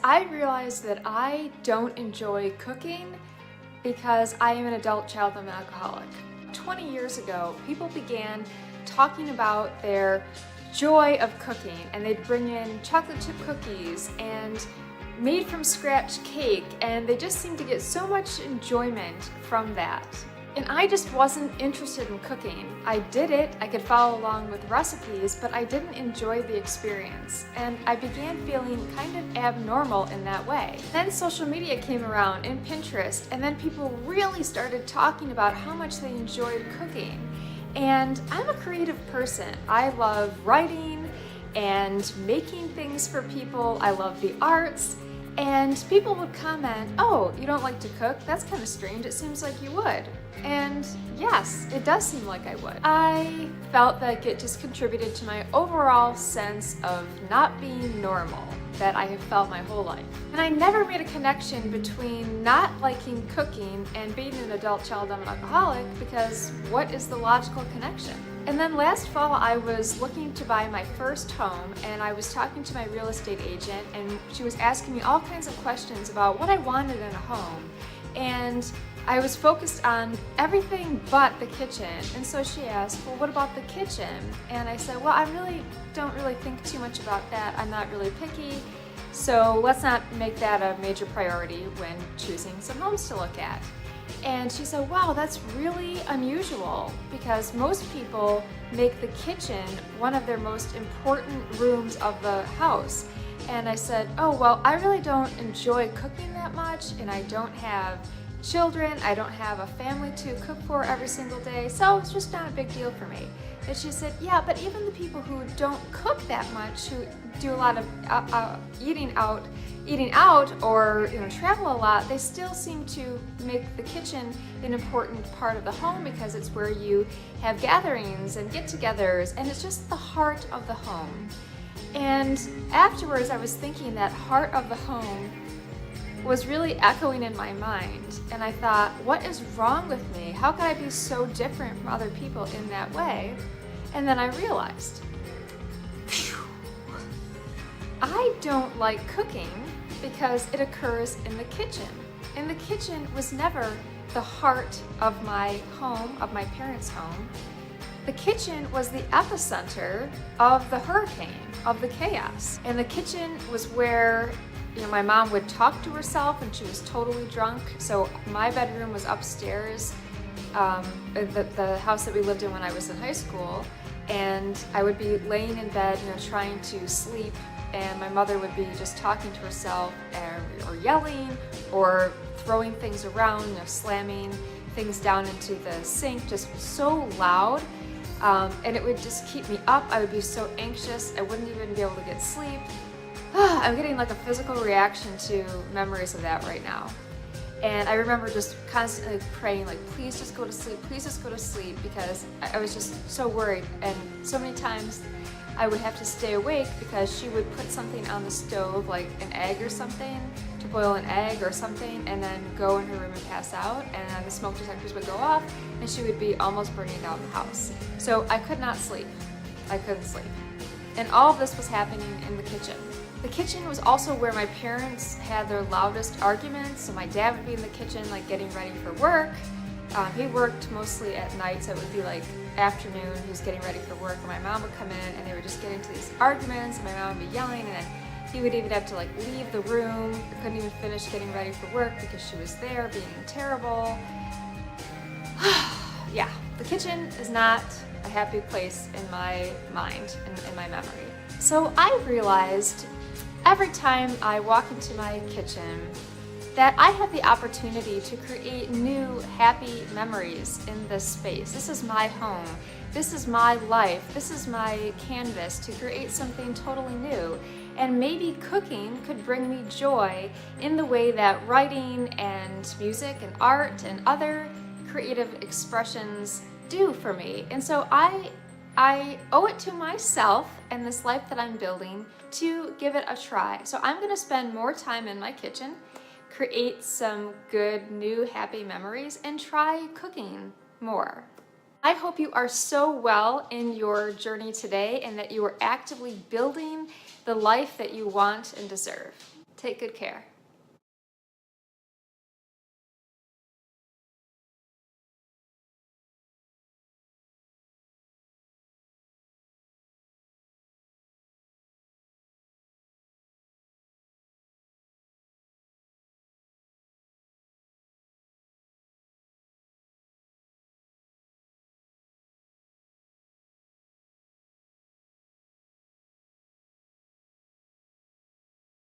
I realized that I don't enjoy cooking because I am an adult child of an alcoholic. 20 years ago, people began talking about their joy of cooking, and they'd bring in chocolate chip cookies and made from scratch cake, and they just seemed to get so much enjoyment from that. And I just wasn't interested in cooking. I did it, I could follow along with recipes, but I didn't enjoy the experience. And I began feeling kind of abnormal in that way. Then social media came around and Pinterest, and then people really started talking about how much they enjoyed cooking. And I'm a creative person. I love writing and making things for people. I love the arts. And people would comment, "Oh, you don't like to cook? That's kind of strange. It seems like you would." And yes, it does seem like I would. I felt like it just contributed to my overall sense of not being normal that I have felt my whole life. And I never made a connection between not liking cooking and being an adult child of an alcoholic, because what is the logical connection? And then last fall, I was looking to buy my first home, and I was talking to my real estate agent, and she was asking me all kinds of questions about what I wanted in a home. And I was focused on everything but the kitchen. And so she asked, "Well, what about the kitchen?" And I said, "Well, I don't really think too much about that. I'm not really picky. So let's not make that a major priority when choosing some homes to look at." And she said, "Wow, that's really unusual, because most people make the kitchen one of their most important rooms of the house." And I said, "Oh, well, I really don't enjoy cooking that much, and I don't have children, I don't have a family to cook for every single day, so it's just not a big deal for me." And she said, "Yeah, but even the people who don't cook that much, who do a lot of eating out or travel a lot, they still seem to make the kitchen an important part of the home, because it's where you have gatherings and get-togethers, and it's just the heart of the home." And afterwards, I was thinking that heart of the home was really echoing in my mind, and I thought, what is wrong with me? How could I be so different from other people in that way? And then I realized, I don't like cooking because it occurs in the kitchen. And the kitchen was never the heart of my home, of my parents' home. The kitchen was the epicenter of the hurricane, of the chaos. And the kitchen was where my mom would talk to herself when she was totally drunk. So my bedroom was upstairs, the house that we lived in when I was in high school. And I would be laying in bed, trying to sleep, and my mother would be just talking to herself or yelling or throwing things around, slamming things down into the sink, just so loud. And it would just keep me up. I would be so anxious. I wouldn't even be able to get sleep. I'm getting like a physical reaction to memories of that right now. And I remember just constantly praying, like, please just go to sleep, please just go to sleep, because I was just so worried. And so many times I would have to stay awake because she would put something on the stove, like an egg or something, to boil an egg or something, and then go in her room and pass out, and then the smoke detectors would go off, and she would be almost burning down the house. So I could not sleep. I couldn't sleep. And all of this was happening in the kitchen. The kitchen was also where my parents had their loudest arguments. So my dad would be in the kitchen, like, getting ready for work. He worked mostly at night, so it would be like afternoon, he was getting ready for work, and my mom would come in, and they would just get into these arguments, and my mom would be yelling, and then he would even have to leave the room. I couldn't even finish getting ready for work because she was there being terrible. Yeah, the kitchen is not a happy place in my mind, in my memory. So I realized every time I walk into my kitchen that I have the opportunity to create new, happy memories in this space. This is my home. This is my life. This is my canvas to create something totally new. And maybe cooking could bring me joy in the way that writing and music and art and other creative expressions do for me. And so I owe it to myself and this life that I'm building to give it a try. So I'm gonna spend more time in my kitchen, create some good, new, happy memories, and try cooking more. I hope you are so well in your journey today, and that you are actively building the life that you want and deserve. Take Take good care.